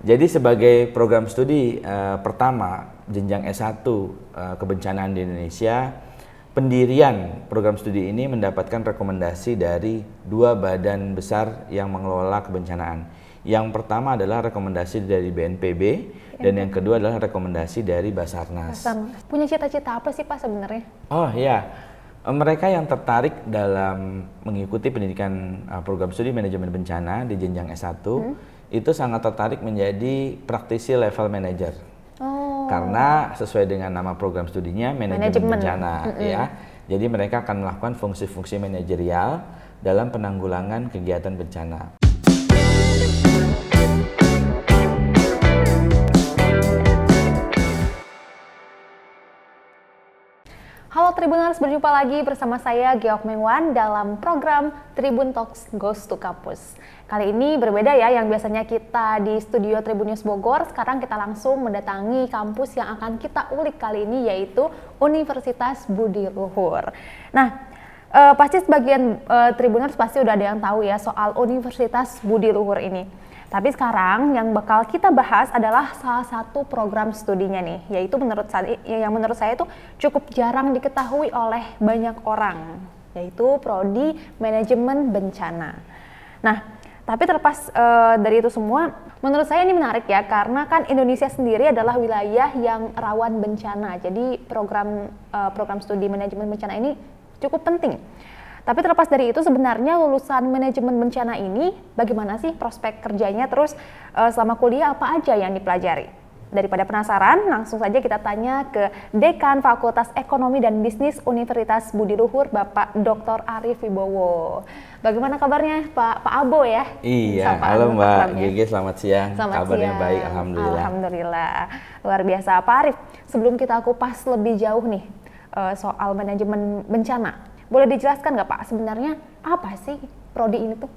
Jadi sebagai program studi pertama jenjang S1 kebencanaan di Indonesia, pendirian program studi ini mendapatkan rekomendasi dari dua badan besar yang mengelola kebencanaan. Yang pertama adalah rekomendasi dari BNPB dan yang kedua adalah rekomendasi dari Basarnas. Punya cita-cita apa sih Pak sebenarnya? Oh ya, mereka yang tertarik dalam mengikuti pendidikan program studi manajemen bencana di jenjang S1 itu sangat tertarik menjadi praktisi level manager. Karena sesuai dengan nama program studinya manajemen bencana ya. Jadi mereka akan melakukan fungsi-fungsi manajerial dalam penanggulangan kegiatan bencana. Halo Tribuners, berjumpa lagi bersama saya Geok Mengwan dalam program Tribun Talks Goes to Campus. Kali ini berbeda ya, yang biasanya kita di studio Tribun News Bogor, sekarang kita langsung mendatangi kampus yang akan kita ulik kali ini, yaitu Universitas Budi Luhur. Nah, pasti sebagian Tribuners pasti udah ada yang tahu ya soal Universitas Budi Luhur ini. Tapi sekarang yang bakal kita bahas adalah salah satu program studinya nih, yaitu menurut saya itu cukup jarang diketahui oleh banyak orang, yaitu Prodi Manajemen Bencana. Nah, tapi terlepas dari itu semua, menurut saya ini menarik ya, karena kan Indonesia sendiri adalah wilayah yang rawan bencana. Jadi program studi manajemen bencana ini cukup penting. Tapi terlepas dari itu, sebenarnya lulusan manajemen bencana ini bagaimana sih prospek kerjanya, terus selama kuliah apa aja yang dipelajari? Daripada penasaran, langsung saja kita tanya ke Dekan Fakultas Ekonomi dan Bisnis Universitas Budi Luhur, Bapak Dr. Arief Wibowo. Bagaimana kabarnya Pak Abo ya? Iya, halo Mbak Gigi, selamat siang. Kabarnya siang. baik, alhamdulillah. Alhamdulillah, luar biasa. Pak Arief, sebelum kita kupas lebih jauh nih soal manajemen bencana, boleh dijelaskan nggak Pak, sebenarnya apa sih prodi ini tuh?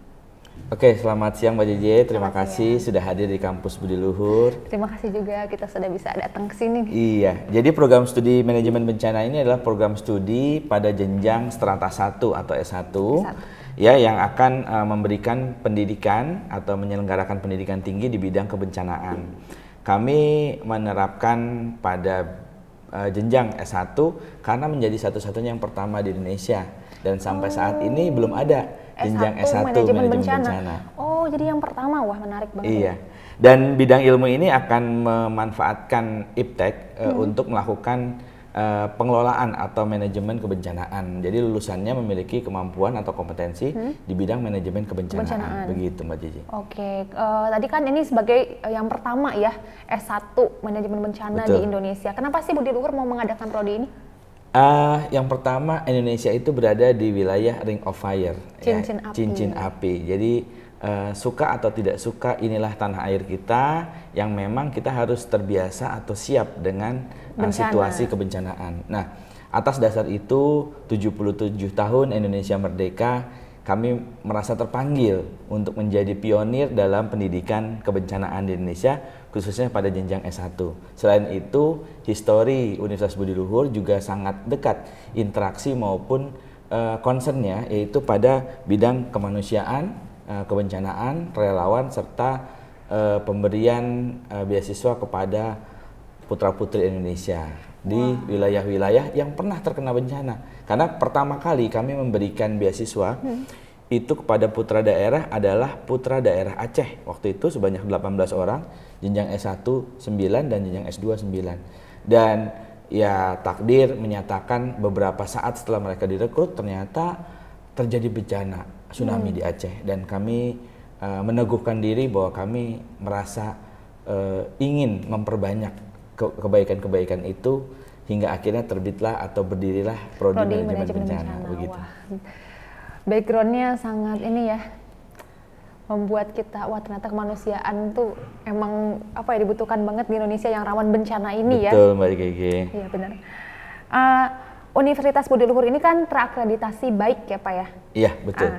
Oke, selamat siang Mbak JJ, terima kasih sudah hadir di kampus Budi Luhur. Terima kasih juga kita sudah bisa datang ke sini. Iya, jadi program studi manajemen bencana ini adalah program studi pada jenjang strata 1 atau S1. Ya, yang akan memberikan pendidikan atau menyelenggarakan pendidikan tinggi di bidang kebencanaan. Kami menerapkan pada jenjang S1 karena menjadi satu-satunya yang pertama di Indonesia dan sampai saat ini belum ada jenjang S1 manajemen bencana. Oh, jadi yang pertama, wah menarik banget. Iya. Dan bidang ilmu ini akan memanfaatkan IPTEK untuk melakukan pengelolaan atau manajemen kebencanaan. Jadi lulusannya memiliki kemampuan atau kompetensi di bidang manajemen kebencanaan. Begitu Mbak Cici. Oke, tadi kan ini sebagai yang pertama ya, S1 manajemen bencana. Betul. Di Indonesia. Kenapa sih Budi Luhur mau mengadakan prodi ini? Yang pertama, Indonesia itu berada di wilayah Ring of Fire, cincin api. Jadi suka atau tidak suka, inilah tanah air kita yang memang kita harus terbiasa atau siap dengan situasi kebencanaan. Nah, atas dasar itu 77 tahun Indonesia merdeka, kami merasa terpanggil untuk menjadi pionir dalam pendidikan kebencanaan di Indonesia, khususnya pada jenjang S1. Selain itu, histori Universitas Budi Luhur juga sangat dekat interaksi maupun concernnya, yaitu pada bidang kemanusiaan, kebencanaan, relawan, serta pemberian beasiswa kepada putra-putri Indonesia di wilayah-wilayah yang pernah terkena bencana. Karena pertama kali kami memberikan beasiswa itu kepada putra daerah adalah putra daerah Aceh. Waktu itu sebanyak 18 orang, jenjang S1 9 dan jenjang S2 9. Dan ya takdir menyatakan beberapa saat setelah mereka direkrut ternyata terjadi bencana tsunami di Aceh, dan kami meneguhkan diri bahwa kami merasa ingin memperbanyak kebaikan-kebaikan itu hingga akhirnya terbitlah atau berdirilah Prodi Manajemen Bencana. Begitu. Backgroundnya sangat ini ya, membuat kita wah ternyata kemanusiaan tuh emang apa ya, dibutuhkan banget di Indonesia yang rawan bencana ini. Betul, ya. Mbak Gigi. Iya benar. Universitas Budi Luhur ini kan terakreditasi baik ya Pak ya? Iya betul.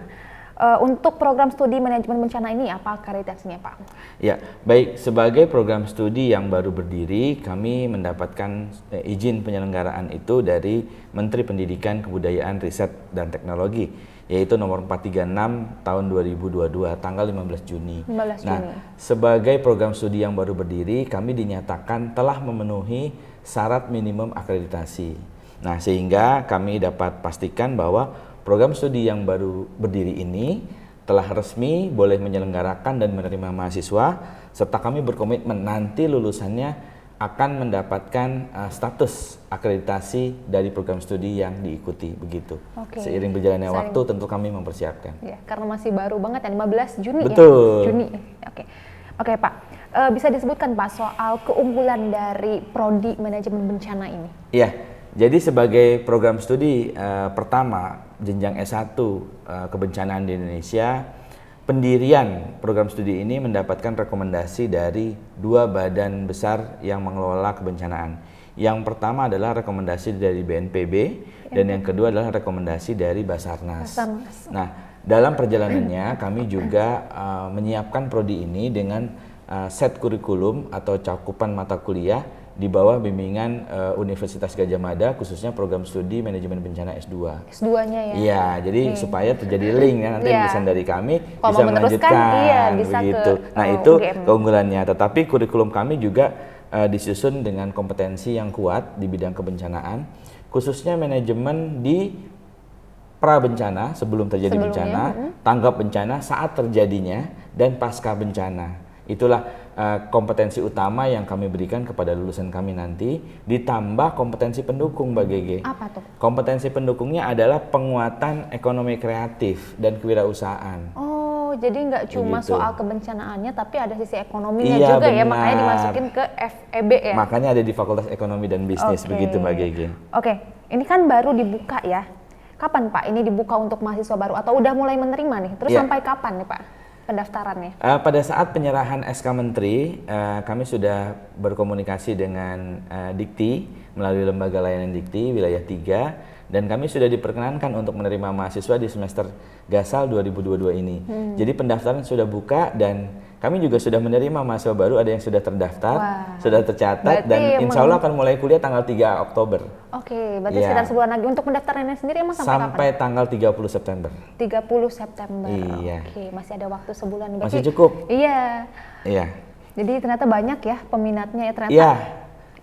Untuk program studi manajemen bencana ini apa akreditasinya Pak? Ya, baik, sebagai program studi yang baru berdiri, kami mendapatkan izin penyelenggaraan itu dari Menteri Pendidikan, Kebudayaan, Riset, dan Teknologi, yaitu nomor 436 tahun 2022 tanggal 15 Juni. 15 Juni. Nah, sebagai program studi yang baru berdiri, kami dinyatakan telah memenuhi syarat minimum akreditasi. Nah, sehingga kami dapat pastikan bahwa program studi yang baru berdiri ini telah resmi boleh menyelenggarakan dan menerima mahasiswa, serta kami berkomitmen nanti lulusannya akan mendapatkan status akreditasi dari program studi yang diikuti, begitu. Seiring berjalannya waktu tentu kami mempersiapkan. Ya, karena masih baru banget ya, 15 Juni. Betul. Ya? Juni. Oke Pak, bisa disebutkan Pak soal keunggulan dari Prodi Manajemen Bencana ini? Iya, jadi sebagai program studi pertama jenjang S1 kebencanaan di Indonesia, pendirian program studi ini mendapatkan rekomendasi dari 2 badan besar yang mengelola kebencanaan. Yang pertama adalah rekomendasi dari BNPB dan yang kedua adalah rekomendasi dari Basarnas. Nah, dalam perjalanannya kami juga menyiapkan prodi ini dengan set kurikulum atau cakupan mata kuliah di bawah bimbingan Universitas Gadjah Mada, khususnya program studi manajemen bencana S2. S2-nya ya? Iya, jadi supaya terjadi link ya, nanti pesan dari kami kalau bisa melanjutkan, bisa begitu. Nah itu keunggulannya, tetapi kurikulum kami juga disusun dengan kompetensi yang kuat di bidang kebencanaan, khususnya manajemen di pra-bencana, sebelum terjadi bencana, tanggap bencana, saat terjadinya, dan pasca bencana. Itulah kompetensi utama yang kami berikan kepada lulusan kami nanti, ditambah kompetensi pendukung Mbak Gege. Apa tuh? Kompetensi pendukungnya adalah penguatan ekonomi kreatif dan kewirausahaan. Oh, jadi nggak cuma soal kebencanaannya, tapi ada sisi ekonominya juga ya, makanya dimasukin ke FEB ya? Makanya ada di Fakultas Ekonomi dan Bisnis, begitu Mbak Gege. Oke, ini kan baru dibuka ya. Kapan Pak ini dibuka untuk mahasiswa baru atau udah mulai menerima nih? Terus sampai kapan nih Pak pendaftarannya? Pada saat penyerahan SK Menteri, kami sudah berkomunikasi dengan Dikti melalui Lembaga Layanan Dikti Wilayah 3, dan kami sudah diperkenankan untuk menerima mahasiswa di semester Gasal 2022 ini. Jadi pendaftaran sudah buka dan kami juga sudah menerima mahasiswa baru, ada yang sudah terdaftar, sudah tercatat, dan insya Allah akan mulai kuliah tanggal 3 Oktober. Oke, berarti sekitar sebulan lagi. Untuk pendaftarannya sendiri emang sampai kapan? Tanggal 30 September. 30 September. Iya. Oke, masih ada waktu sebulan. Berarti, masih cukup. Iya. Iya. Jadi ternyata banyak ya peminatnya ya ternyata. Iya.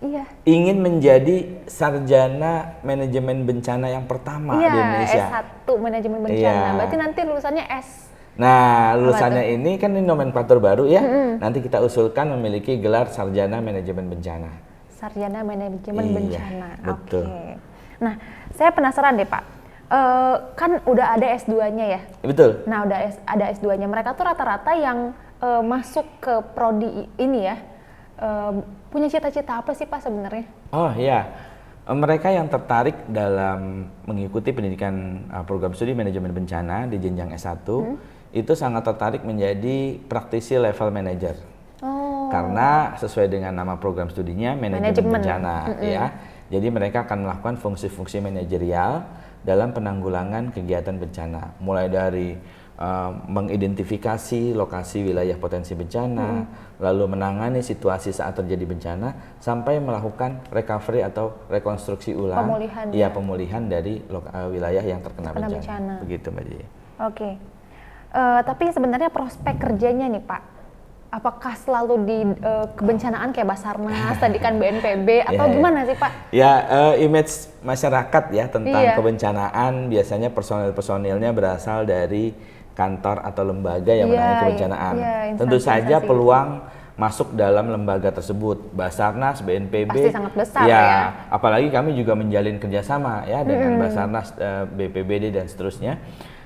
Iya. Ingin menjadi sarjana manajemen bencana yang pertama di Indonesia. S1 manajemen bencana. Berarti nanti lulusannya S. Nah, lulusannya ini kan ini nomenklatur baru ya. Nanti kita usulkan memiliki gelar sarjana manajemen bencana. Sarjana manajemen bencana. Betul. Oke. Nah, saya penasaran deh Pak. Kan udah ada S2-nya ya? Betul. Nah, udah ada S2-nya. Mereka tuh rata-rata yang masuk ke prodi ini ya, punya cita-cita apa sih Pak sebenarnya? Oh iya, mereka yang tertarik dalam mengikuti pendidikan program studi manajemen bencana di jenjang S1 itu sangat tertarik menjadi praktisi level manager. Karena sesuai dengan nama program studinya manajemen bencana ya. Jadi mereka akan melakukan fungsi-fungsi manajerial dalam penanggulangan kegiatan bencana, mulai dari mengidentifikasi lokasi wilayah potensi bencana, lalu menangani situasi saat terjadi bencana, sampai melakukan recovery atau rekonstruksi ulang, pemulihan dari wilayah yang terkena bencana. Begitu Mbak Ji. Oke. Tapi sebenarnya prospek kerjanya nih Pak, apakah selalu di kebencanaan kayak Basarnas, tadi kan BNPB, atau gimana sih Pak? Ya, image masyarakat ya tentang kebencanaan, biasanya personil-personilnya berasal dari kantor atau lembaga yang menangani kebencanaan. Tentu saja peluang masuk dalam lembaga tersebut, Basarnas, BNPB, pasti sangat besar ya. Apalagi kami juga menjalin kerjasama ya dengan Basarnas, BPBD dan seterusnya.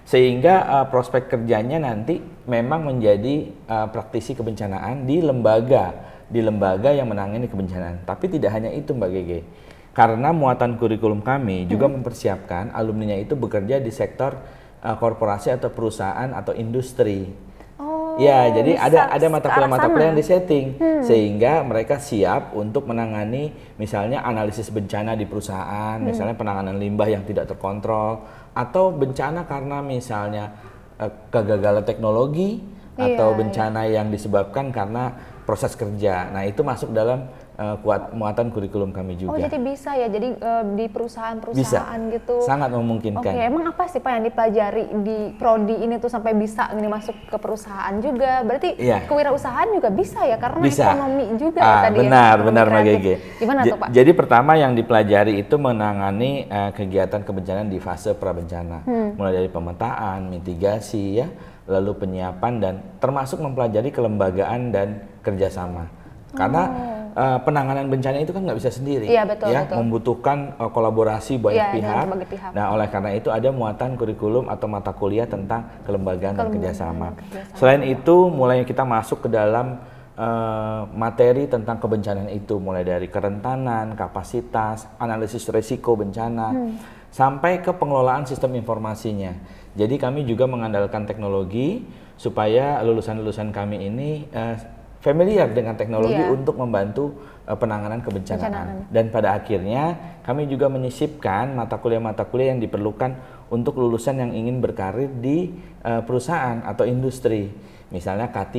Sehingga prospek kerjanya nanti memang menjadi praktisi kebencanaan di lembaga yang menangani kebencanaan. Tapi tidak hanya itu Mbak Gege, karena muatan kurikulum kami juga mempersiapkan alumninya itu bekerja di sektor korporasi atau perusahaan atau industri. Ya, jadi ada mata kuliah yang disetting sehingga mereka siap untuk menangani misalnya analisis bencana di perusahaan, misalnya penanganan limbah yang tidak terkontrol, atau bencana karena misalnya kegagalan teknologi, atau bencana yang disebabkan karena proses kerja. Nah, itu masuk dalam muatan kurikulum kami juga. Oh, jadi bisa ya, jadi di perusahaan-perusahaan gitu. Sangat memungkinkan. Oke, emang apa sih Pak yang dipelajari di prodi ini tuh sampai bisa ini masuk ke perusahaan juga? Berarti kewirausahaan juga bisa ya, karena ekonomi juga ya tadi. Benar Mbak Gege. Gimana tuh Pak? Jadi pertama yang dipelajari itu menangani kegiatan kebencanaan di fase prabencana, mulai dari pemetaan, mitigasi ya, lalu penyiapan dan termasuk mempelajari kelembagaan dan kerjasama. Karena penanganan bencana itu kan nggak bisa sendiri, betul. Membutuhkan kolaborasi banyak pihak. Nah, oleh karena itu ada muatan kurikulum atau mata kuliah tentang kelembagaan dan kerjasama. Selain itu, mulai kita masuk ke dalam materi tentang kebencanaan itu, mulai dari kerentanan, kapasitas, analisis risiko bencana, sampai ke pengelolaan sistem informasinya. Jadi kami juga mengandalkan teknologi supaya lulusan-lulusan kami ini familiar dengan teknologi untuk membantu penanganan kebencanaan. Dan pada akhirnya kami juga menyisipkan mata kuliah-mata kuliah yang diperlukan untuk lulusan yang ingin berkarir di perusahaan atau industri. Misalnya K3,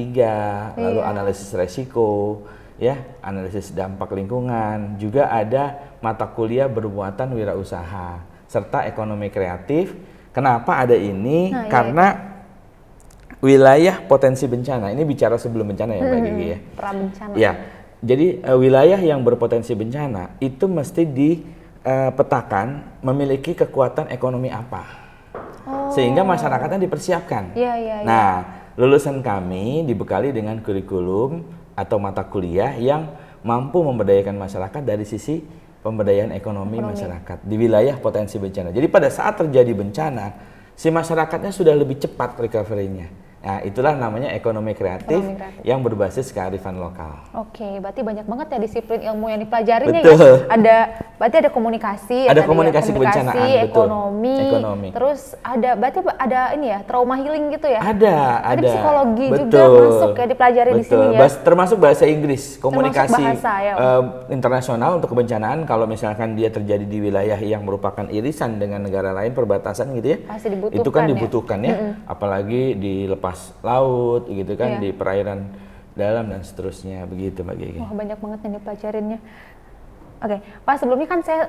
lalu analisis resiko, ya, analisis dampak lingkungan. Juga ada mata kuliah bermuatan wirausaha serta ekonomi kreatif. Kenapa ada ini? Karena wilayah potensi bencana, ini bicara sebelum bencana ya Mbak Gigi ya? Prabencana. Ya, jadi wilayah yang berpotensi bencana itu mesti dipetakan memiliki kekuatan ekonomi apa, sehingga masyarakatnya dipersiapkan. Nah, lulusan kami dibekali dengan kurikulum atau mata kuliah yang mampu memberdayakan masyarakat dari sisi pemberdayaan ekonomi masyarakat di wilayah potensi bencana. Jadi pada saat terjadi bencana, si masyarakatnya sudah lebih cepat recovery-nya. Nah, itulah namanya ekonomi kreatif yang berbasis kearifan lokal. Oke, berarti banyak banget ya disiplin ilmu yang dipelajarinya ya. Berarti ada komunikasi, komunikasi kebencanaan, ekonomi. Terus berarti ada ini ya, trauma healing gitu ya? Ada. Psikologi juga masuk ya dipelajari di sini ya. Termasuk bahasa Inggris, komunikasi internasional untuk kebencanaan. Kalau misalkan dia terjadi di wilayah yang merupakan irisan dengan negara lain, perbatasan gitu ya. Pasti dibutuhkan. Itu kan dibutuhkan ya. Apalagi di lepas laut gitu kan, di perairan dalam dan seterusnya, begitu Mbak Gigi. Wah, banyak banget yang dipelajarinnya. Oke, Pak, sebelumnya kan saya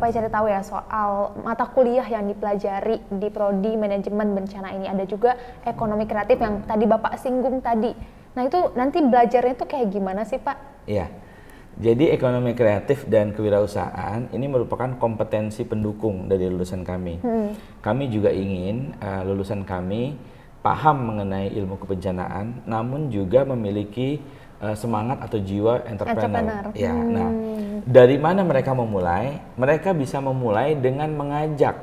cari tahu ya soal mata kuliah yang dipelajari di prodi manajemen bencana ini. Ada juga ekonomi kreatif yang tadi Bapak singgung tadi. Nah, itu nanti belajarnya tuh kayak gimana sih Pak? Iya. Jadi ekonomi kreatif dan kewirausahaan ini merupakan kompetensi pendukung dari lulusan kami. Kami juga ingin lulusan kami paham mengenai ilmu kebencanaan, namun juga memiliki semangat atau jiwa entrepreneur. Ya, nah, dari mana mereka memulai? Mereka bisa memulai dengan mengajak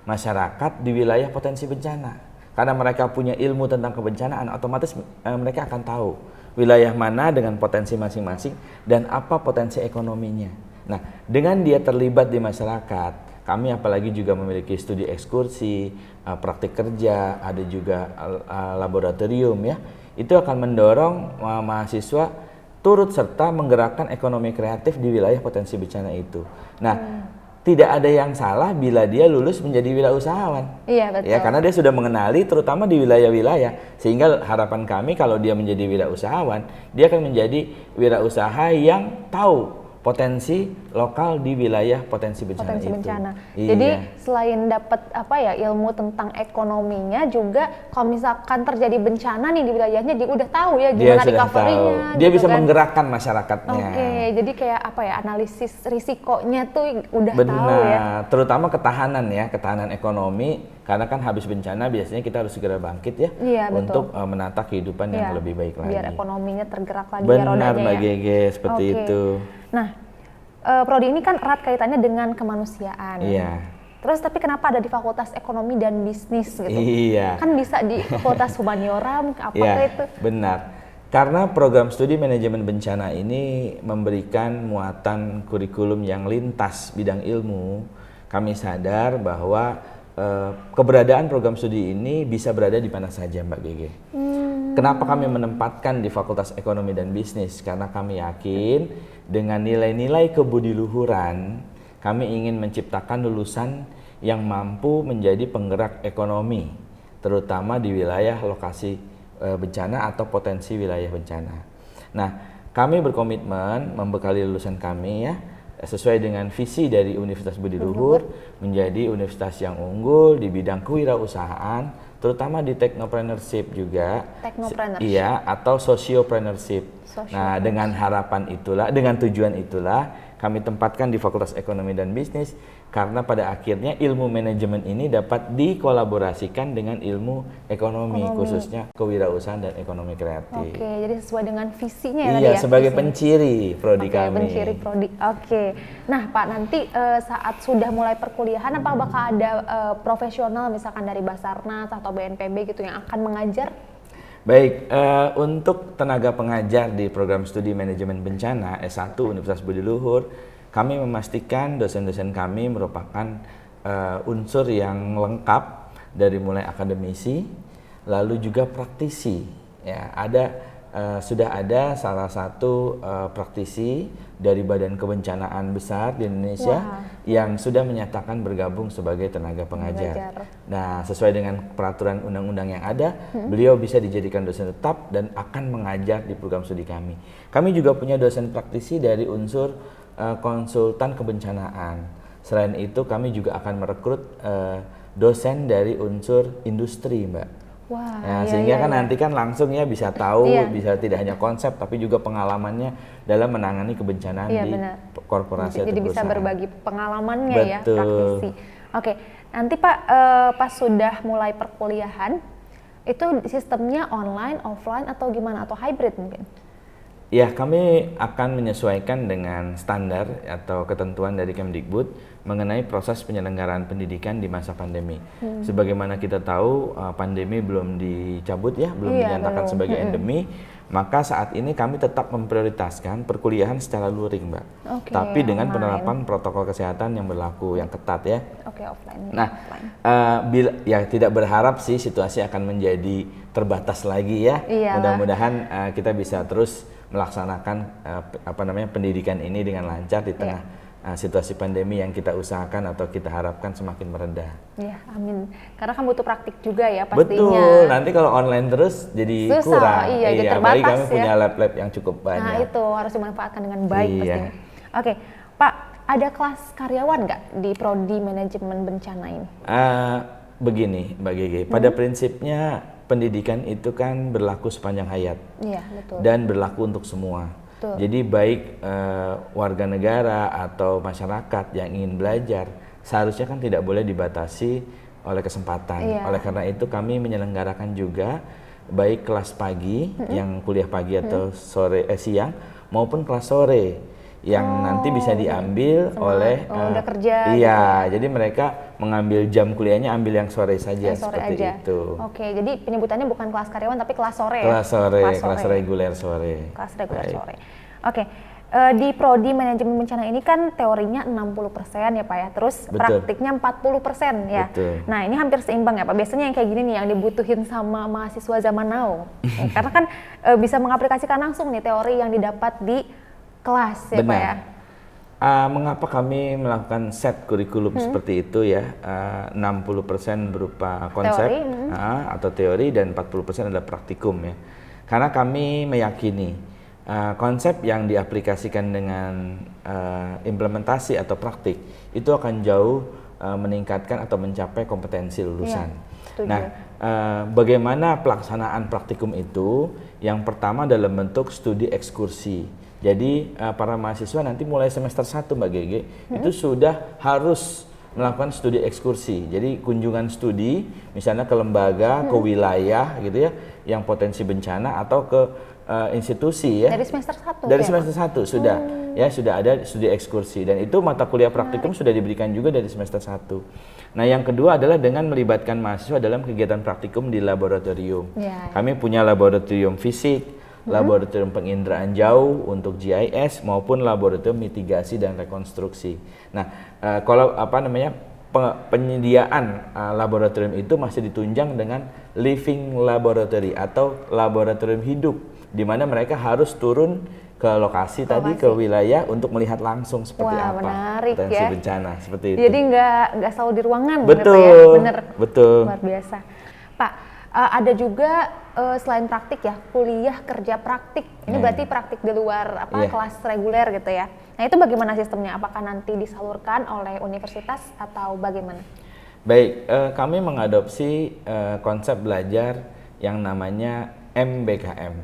masyarakat di wilayah potensi bencana. Karena mereka punya ilmu tentang kebencanaan, otomatis mereka akan tahu wilayah mana dengan potensi masing-masing dan apa potensi ekonominya. Nah, dengan dia terlibat di masyarakat, kami apalagi juga memiliki studi ekskursi, praktik kerja, ada juga laboratorium ya. Itu akan mendorong mahasiswa turut serta menggerakkan ekonomi kreatif di wilayah potensi bencana itu. Nah, tidak ada yang salah bila dia lulus menjadi wirausahawan. Iya, betul. Ya, karena dia sudah mengenali terutama di wilayah-wilayah. Sehingga harapan kami kalau dia menjadi wirausahawan, dia akan menjadi wirausaha yang tahu potensi lokal di wilayah potensi bencana itu. Jadi selain dapat ilmu tentang ekonominya, juga kalau misalkan terjadi bencana nih di wilayahnya, dia udah tahu ya gimana recovery-nya. Dia bisa menggerakkan masyarakatnya. Jadi kayak analisis risikonya tuh udah tahu ya. Terutama ketahanan ekonomi, karena kan habis bencana biasanya kita harus segera bangkit ya, untuk menata kehidupan yang lebih baik lagi. Biar ekonominya tergerak lagi ya rodanya. Benar Mbak Gege, seperti itu. Nah, prodi ini kan erat kaitannya dengan kemanusiaan. Iya. Terus tapi kenapa ada di Fakultas Ekonomi dan Bisnis gitu? Iya. Kan bisa di Fakultas Humaniora, itu? Benar. Karena program studi manajemen bencana ini memberikan muatan kurikulum yang lintas bidang ilmu, kami sadar bahwa keberadaan program studi ini bisa berada di mana saja Mbak Gege. Kenapa kami menempatkan di Fakultas Ekonomi dan Bisnis? Karena kami yakin dengan nilai-nilai kebudiluhuran, kami ingin menciptakan lulusan yang mampu menjadi penggerak ekonomi, terutama di wilayah lokasi bencana atau potensi wilayah bencana. Nah, kami berkomitmen membekali lulusan kami ya sesuai dengan visi dari Universitas Budi Luhur menjadi universitas yang unggul di bidang kewirausahaan, terutama di technopreneurship juga. Iya, atau sociopreneurship. Nah, dengan harapan itulah, dengan tujuan itulah kami tempatkan di Fakultas Ekonomi dan Bisnis, karena pada akhirnya ilmu manajemen ini dapat dikolaborasikan dengan ilmu ekonomi. Khususnya kewirausahaan dan ekonomi kreatif. Oke, jadi sesuai dengan visinya ya. Iya, sebagai penciri prodi kami. Penciri prodi. Oke. Nah, Pak, nanti saat sudah mulai perkuliahan, apa bakal ada profesional misalkan dari Basarnas atau BNPB gitu yang akan mengajar? Baik, untuk tenaga pengajar di program studi manajemen bencana S1 Universitas Budi Luhur, kami memastikan dosen-dosen kami merupakan unsur yang lengkap dari mulai akademisi, lalu juga praktisi. Ya, sudah ada salah satu praktisi dari Badan Kebencanaan Besar di Indonesia yang sudah menyatakan bergabung sebagai tenaga pengajar. Nah, sesuai dengan peraturan undang-undang yang ada, beliau bisa dijadikan dosen tetap dan akan mengajar di program studi kami. Kami juga punya dosen praktisi dari unsur konsultan kebencanaan. Selain itu, kami juga akan merekrut dosen dari unsur industri, Mbak. Sehingga nanti kan langsung ya bisa tahu, bisa tidak hanya konsep tapi juga pengalamannya dalam menangani kebencanaan di korporasi atau perusahaan. Jadi bisa berbagi pengalamannya ya, praktisi. Oke, nanti Pak pas sudah mulai perkuliahan itu sistemnya online, offline atau gimana, atau hybrid mungkin? Ya, kami akan menyesuaikan dengan standar atau ketentuan dari Kemdikbud mengenai proses penyelenggaraan pendidikan di masa pandemi. Sebagaimana kita tahu, pandemi belum dicabut ya, belum dinyatakan sebagai endemi, maka saat ini kami tetap memprioritaskan perkuliahan secara luring, Mbak. Tapi dengan penerapan protokol kesehatan yang berlaku, yang ketat ya. Offline. Nah, ya tidak berharap sih situasi akan menjadi terbatas lagi ya. Mudah-mudahan kita bisa terus melaksanakan pendidikan ini dengan lancar di tengah situasi pandemi yang kita usahakan atau kita harapkan semakin meredah. Ya, amin. Karena kan butuh praktik juga ya pastinya. Betul. Nanti kalau online terus jadi susah, kurang. Jadi terbatas, apalagi kami punya lab-lab yang cukup banyak. Nah, itu harus dimanfaatkan dengan baik pastinya. Oke, Pak, ada kelas karyawan nggak di prodi manajemen bencana ini? Begini, Mbak Gege. Pada prinsipnya pendidikan itu kan berlaku sepanjang hayat. Iya, betul. Dan berlaku untuk semua. Betul. Jadi baik warga negara atau masyarakat yang ingin belajar seharusnya kan tidak boleh dibatasi oleh kesempatan. Oleh karena itu kami menyelenggarakan juga baik kelas pagi yang kuliah pagi atau siang maupun kelas sore yang nanti bisa diambil oleh udah kerja. Iya, jadi mereka mengambil jam kuliahnya ambil yang sore saja seperti itu. Oke, jadi penyebutannya bukan kelas karyawan tapi kelas sore kelas sore. Kelas reguler sore. Kelas reguler sore. Oke. Di prodi manajemen bencana ini kan teorinya 60% ya Pak ya, terus praktiknya 40% ya. Betul. Nah, ini hampir seimbang ya Pak. Biasanya yang kayak gini nih yang dibutuhin sama mahasiswa zaman now. Karena kan bisa mengaplikasikan langsung nih teori yang didapat di kelas ya. Benar. Pak ya. Mengapa kami melakukan set kurikulum seperti itu ya, 60% berupa konsep atau teori dan 40% adalah praktikum ya. Karena kami meyakini konsep yang diaplikasikan dengan implementasi atau praktik itu akan jauh meningkatkan atau mencapai kompetensi lulusan. Nah, bagaimana pelaksanaan praktikum itu? Yang pertama dalam bentuk studi ekskursi. Jadi para mahasiswa nanti mulai semester 1 Mbak Gege itu sudah harus melakukan studi ekskursi. Jadi kunjungan studi misalnya ke lembaga, ke wilayah gitu ya yang potensi bencana atau ke institusi ya. Dari semester 1. Dari semester 1 sudah ya, sudah ada studi ekskursi dan itu mata kuliah praktikum sudah diberikan juga dari semester 1. Nah, yang kedua adalah dengan melibatkan mahasiswa dalam kegiatan praktikum di laboratorium. Kami punya laboratorium fisik, laboratorium penginderaan jauh untuk GIS maupun laboratorium mitigasi dan rekonstruksi. Nah, kalau penyediaan laboratorium itu masih ditunjang dengan living laboratory atau laboratorium hidup, di mana mereka harus turun ke lokasi tadi, ke wilayah untuk melihat langsung seperti potensi bencana seperti itu. Jadi nggak selalu di ruangan. Betul, gitu ya? Bener. Betul. Luar biasa, Pak. ada juga selain praktik ya, kuliah kerja praktik. Ini berarti praktik di luar kelas reguler gitu ya. Nah itu bagaimana sistemnya? Apakah nanti disalurkan oleh universitas atau bagaimana? Baik, kami mengadopsi konsep belajar yang namanya MBKM,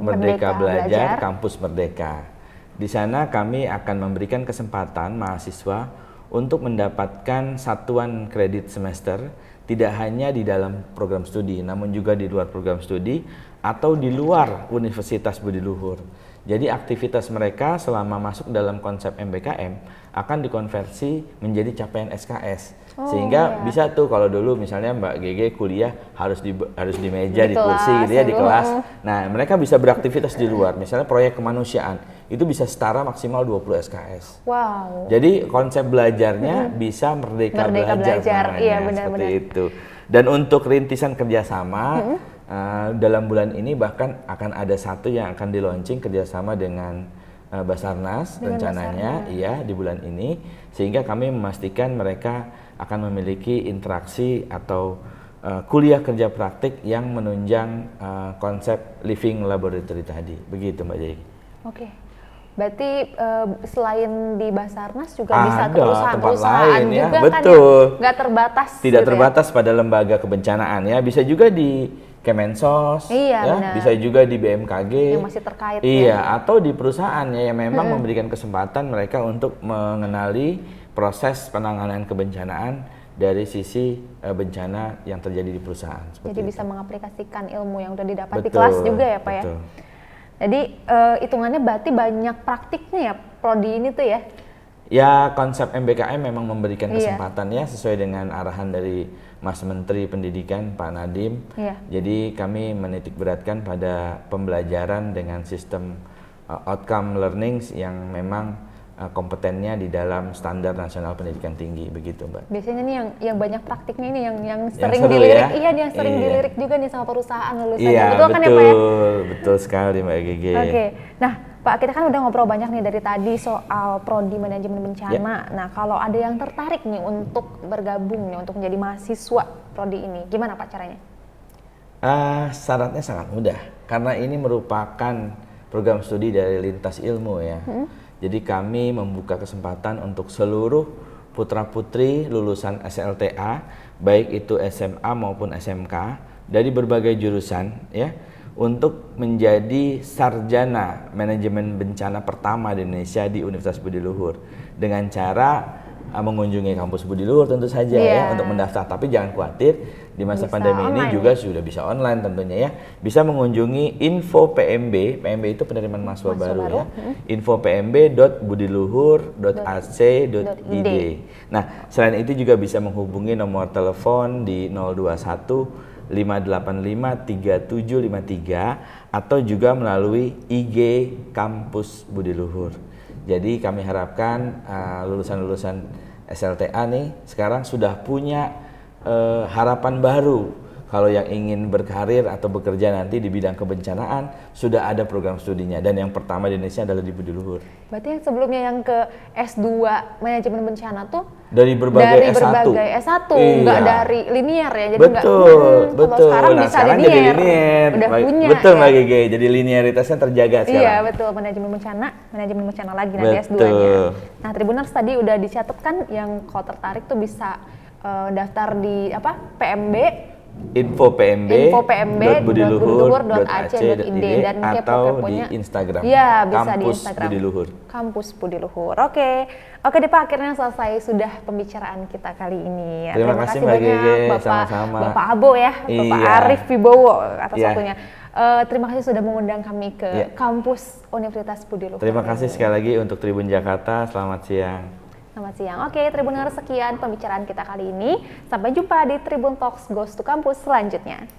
Merdeka Belajar Kampus Merdeka. Di sana kami akan memberikan kesempatan mahasiswa untuk mendapatkan satuan kredit semester, tidak hanya di dalam program studi, namun juga di luar program studi atau di luar Universitas Budi Luhur. Jadi aktivitas mereka selama masuk dalam konsep MBKM akan dikonversi menjadi capaian SKS. Sehingga bisa tuh kalau dulu misalnya Mbak Gege kuliah harus di meja, di kursi gitu ya, di kelas. Nah, mereka bisa beraktivitas di luar, misalnya proyek kemanusiaan. Itu bisa setara maksimal 20 SKS. Wow. Jadi konsep belajarnya bisa merdeka belajar iya, seperti itu. Dan untuk rintisan kerjasama dalam bulan ini bahkan akan ada satu yang akan di-launching kerjasama dengan Basarnas rencananya, iya di bulan ini, sehingga kami memastikan mereka akan memiliki interaksi atau kuliah kerja praktik yang menunjang konsep living laboratory tadi, begitu Mbak Jai. Oke. Berarti selain di Basarnas juga ada bisa perusahaan-perusahaan juga ya, kan betul. Nggak terbatas. Tidak gitu terbatas pada lembaga kebencanaan ya, bisa juga di Kemensos, ya, bisa juga di BMKG, yang masih terkait atau di perusahaan ya, yang memang memberikan kesempatan mereka untuk mengenali proses penanganan kebencanaan dari sisi bencana yang terjadi di perusahaan. Jadi bisa mengaplikasikan ilmu yang sudah didapat di kelas juga ya Pak ya. Jadi hitungannya berarti banyak praktiknya ya prodi ini tuh ya? Ya konsep MBKM memang memberikan kesempatan ya sesuai dengan arahan dari Mas Menteri Pendidikan Pak Nadiem. Jadi kami menitik beratkan pada pembelajaran dengan sistem outcome learning yang memang kompetennya di dalam standar nasional pendidikan tinggi, begitu Mbak. Biasanya nih yang banyak praktiknya ini yang sering dilirik, yang sering dilirik juga nih sama perusahaan lulusannya. Betul kan ya Pak ya? Betul sekali Mbak Gege. Oke, nah Pak kita kan udah ngobrol banyak nih dari tadi soal prodi manajemen bencana. Nah kalau ada yang tertarik nih untuk bergabung nih untuk menjadi mahasiswa prodi ini, gimana Pak caranya? Syaratnya sangat mudah, karena ini merupakan program studi dari lintas ilmu ya. Jadi kami membuka kesempatan untuk seluruh putra-putri lulusan SLTA, baik itu SMA maupun SMK, dari berbagai jurusan ya, untuk menjadi sarjana manajemen bencana pertama di Indonesia di Universitas Budi Luhur. Dengan cara mengunjungi kampus Budi Luhur tentu saja ya untuk mendaftar. Tapi jangan khawatir, di masa pandemi ini juga sudah bisa online tentunya ya. Bisa mengunjungi info PMB, PMB itu penerimaan mahasiswa baru ya. Info pmb.budiluhur.ac.id. Nah, selain itu juga bisa menghubungi nomor telepon di 021 585 3753 atau juga melalui IG Kampus Budi Luhur. Jadi kami harapkan lulusan-lulusan SLTA nih sekarang sudah punya harapan baru. Kalau yang ingin berkarir atau bekerja nanti di bidang kebencanaan, sudah ada program studinya. Dan yang pertama di Indonesia adalah di Budi Luhur. Berarti yang sebelumnya yang ke S2 manajemen bencana tuh dari berbagai S1. Nggak dari linear ya. Jadi betul. Kalau sekarang bisa sekarang linear. Jadi linear. Udah punya. Betul Mbak Gege, jadi linearitasnya terjaga sekarang. Iya betul, manajemen bencana lagi nanti S2-nya. Nah Tribuners tadi udah dicatatkan yang kalau tertarik tuh bisa daftar di PMB. Info pmb.budiluhur.ac.id dan atau di Instagram. Iya, bisa di Kampus Instagram. Budi Luhur. Kampus Budi Luhur. Oke deh Pak, akhirnya selesai sudah pembicaraan kita kali ini. Terima kasih Mbak Gege, sama-sama. Bapak Abo ya, Bapak Arif Wibowo atas waktunya. Terima kasih sudah mengundang kami ke kampus Universitas Budi Luhur. Terima kasih sekali lagi untuk Tribun Jakarta. Selamat siang. Selamat siang. Oke, Tribuners, sekian pembicaraan kita kali ini. Sampai jumpa di Tribun Talks Goes to Campus selanjutnya.